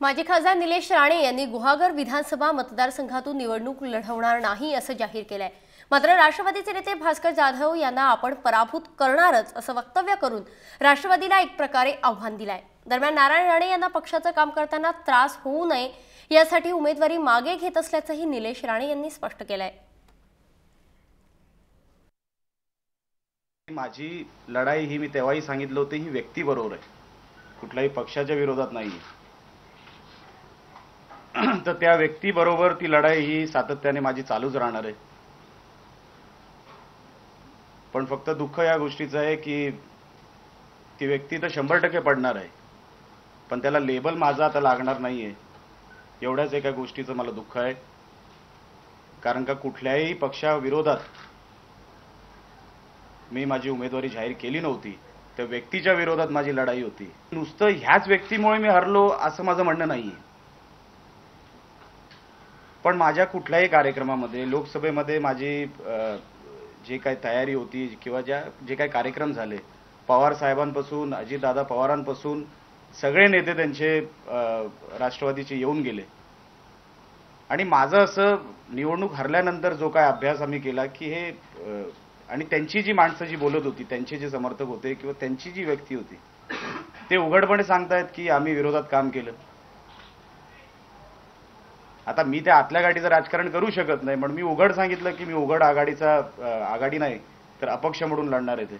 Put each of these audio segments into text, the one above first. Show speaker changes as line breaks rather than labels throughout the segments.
माजी खासदार निलेश राणे यांनी गुहागर विधानसभा मतदारसंघातून निवडणूक लढवणार नाही असं जाहीर केलंय। मात्र राष्ट्रवादीचे नेते भास्कर जाधव यांना आपण पराभूत करणारच असं वक्तव्य करून राष्ट्रवादीला एक प्रकारे आव्हान दिलंय। दरम्यान नारायण राणे यांना पक्षाचं काम करताना त्रास होऊ नये यासाठी उमेदवारी मागे घेत असल्याचंही निलेश राणे यांनी स्पष्ट केलंय।
माझी लढाई ही मी तेव्हाही सांगितलं होतं, ही व्यक्ती बरोबर आहे, कुठल्याही पक्षाच्या विरोधात नाही। तर त्या व्यक्ती बरोबर ती लढाई ही सातत्याने माझी चालूच राहणार आहे। पण फक्त दुःख या गोष्टीचं आहे की ती व्यक्ती तर 100% पडणार आहे, पण त्याला लेबल माझा आता लागणार नाहीये, एवढ्याच एका गोष्टीचं मला दुःख आहे। कारण का कुठल्याही पक्षाविरोधात मी माझी उमेदवारी जाहीर केली नव्हती, त्या व्यक्तीच्या विरोधात माझी लढाई होती। नुसतं ह्याच व्यक्तीमुळे मी हरलो असं माझं म्हणणं नाहीये। पण माझ्या कुठल्याही कार्यक्रमामध्ये, लोकसभेमध्ये माझी जे काही तयारी होती किंवा जे काही कार्यक्रम झाले, पवार साहेबांपासून अजितदादा पवारांपासून सगळे नेते त्यांचे राष्ट्रवादीचे येऊन गेले। आणि माझं असं निवडणूक हरल्यानंतर जो काय अभ्यास आम्ही केला की हे आणि त्यांची जी माणसं जी बोलत होती, त्यांचे जे समर्थक होते किंवा त्यांची जी व्यक्ती होती, ते उघडपणे सांगतायत की आम्ही विरोधात काम केलं। आता मी त्या आतल्या गाडीचं राजकारण करू शकत नाही, पण मी उघड सांगितलं की मी उघड आघाडी नाही तर अपक्ष म्हणून लढणार आहे। ते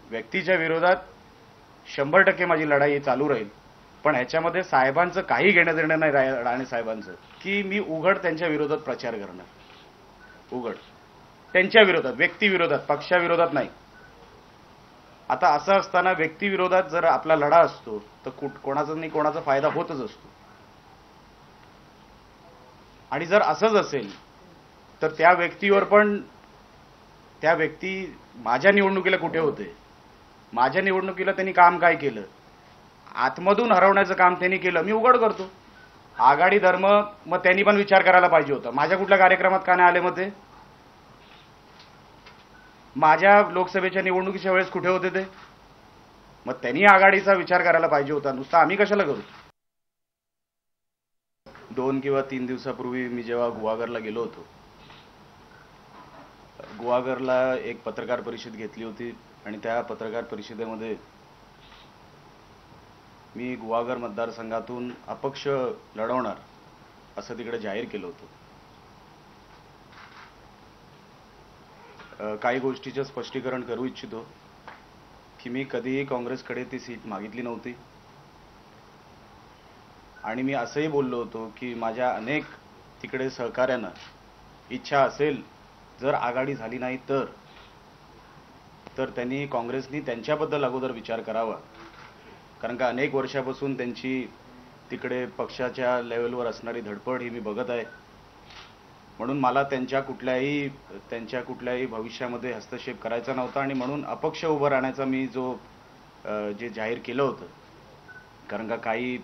व्यक्तीच्या विरोधात 100% माझी लढाई चालू राहील। पण ह्याच्यामध्ये साहेबांचं काही घेणं देणं नाही, राणे साहेबांचं, की मी उघड त्यांच्या विरोधात प्रचार करणार, उघड त्यांच्या विरोधात, व्यक्तीविरोधात, पक्षाविरोधात नाही। आता असं असताना व्यक्तीविरोधात जर आपला लढा असतो तर कोणाचा नाही कोणाचा फायदा होतच असतो। आणि जर असंच असेल तर त्या व्यक्तीवर पण, त्या व्यक्ती माझ्या निवडणुकीला कुठे होते, माझ्या निवडणुकीला त्यांनी काम काय केलं, आतमधून हरवण्याचं काम त्यांनी केलं, मी उघड करतो। आघाडी धर्म मग त्यांनी पण विचार करायला पाहिजे होता, माझ्या कुठल्या कार्यक्रमात का नाही आले, मग ते माझ्या लोकसभेच्या निवडणुकीच्या वेळेस कुठे होते ते, मग त्यांनी आघाडीचा विचार करायला पाहिजे होता, नुसतं आम्ही कशाला करू। 2 किंवा 3 दिवसापूर्वी मी जेव्हा गुहागरला गेलो होतो, गुहागरला एक पत्रकार परिषद घेतली होती आणि त्या पत्रकार परिषदेमध्ये मी गुहागर मतदारसंघातून अपक्ष लढवणार असं तिकडे जाहीर केलं होतं। काही गोष्टीचं स्पष्टीकरण करू इच्छितो की मी कधीही काँग्रेसकडे ती सीट मागितली नव्हती आणि मी असंही बोललो होतो की माझ्या अनेक तिकडे सहकाऱ्यांना इच्छा असेल जर आघाडी झाली नाही तर त्यांनी काँग्रेसनी त्यांच्याबद्दल अगोदर विचार करावा, कारण का अनेक वर्षापासून त्यांची तिकडे पक्षाच्या लेवलवर असणारी धडपड ही मी बघत आहे। म्हणून मला त्यांच्या कुठल्याही भविष्यामध्ये हस्तक्षेप करायचा नव्हता आणि म्हणून अपक्ष उभं राहण्याचा मी जे जाहीर केलं होतं, कारण का काही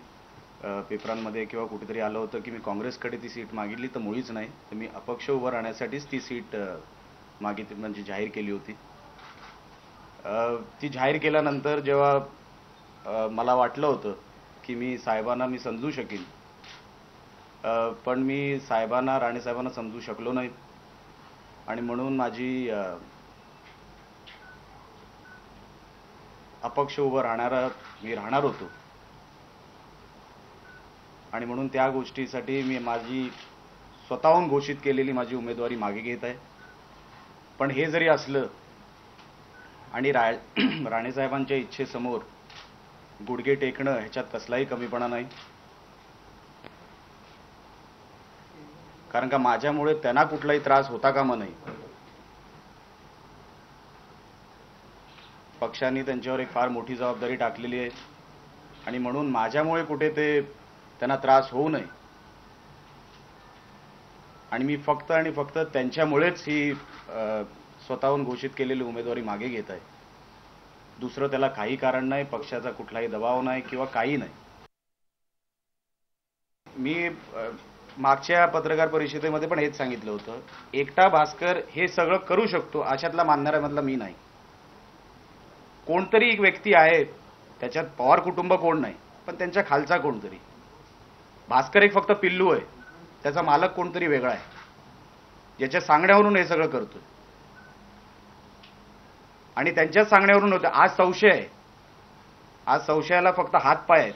पेपरांमध्ये किंवा कुठेतरी आलं होतं की मी काँग्रेसकडे ती सीट मागितली, तर मुळीच नाही, तर मी अपक्ष उभं राहण्यासाठीच ती सीट म्हणजे जाहीर केली होती। ती जाहीर केल्यानंतर जेव्हा मला वाटलं होतं की मी साहेबांना समजू शकीन, पण मी राणे साहेबांना समजू शकलो नाही आणि म्हणून माझी अपक्ष उभं राहणार होतो आणि म्हणून त्या गोष्टीसाठी मी माझी स्वतःहून घोषित केलेली माझी उमेदवारी मागे घेत आहे। पण हे जरी असलं आणि राणे साहेबांच्या इच्छेसमोर गुडघे टेकणं ह्याच्यात कसलाही कमीपणा नाही, कारण का माझ्यामुळे त्यांना कुठलाही त्रास होता कामा नये। पक्षाने त्यांच्यावर एक फार मोठी जबाबदारी टाकलेली आहे आणि म्हणून माझ्यामुळे कुठे त्यांना त्रास होऊ नये आणि मी फक्त आणि फक्त त्यांच्यामुळेच ही स्वतःहून घोषित केलेली उमेदवारी मागे घेत आहे। दुसरं त्याला काही कारण नाही, पक्षाचा कुठलाही दबाव नाही किंवा काही नाही। मी मागच्या पत्रकार परिषदेमध्ये पण हेच सांगितलं होतं, एकटा भास्कर हे सगळं करू शकतो अशातला मानणाऱ्यामधला मी नाही। कोणतरी एक व्यक्ती आहे, त्याच्यात पवार कुटुंब कोण नाही, पण त्यांच्या खालचा कोणतरी. भास्कर एक फक्त पिल्लू आहे, त्याचा मालक कोणतरी वेगळा आहे, ज्याच्या सांगण्यावरून हे सगळं करतोय. आणि त्यांच्याच सांगण्यावरून होतं. आज संशय आहे, आज संशयाला फक्त हात पाय आहेत.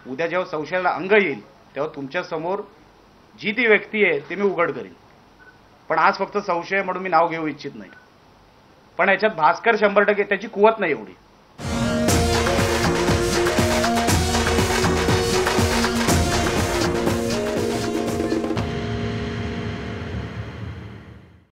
उद्या जेव्हा संशयाला अंग येईल तेव्हा तुमच्या समोर जी ती व्यक्ती आहे ती मी उघड करीन. पण आज फक्त संशय म्हणून मी नाव घेऊ इच्छित नाही. पण याच्यात भास्कर 100% त्याची कुवत नाही एवढी.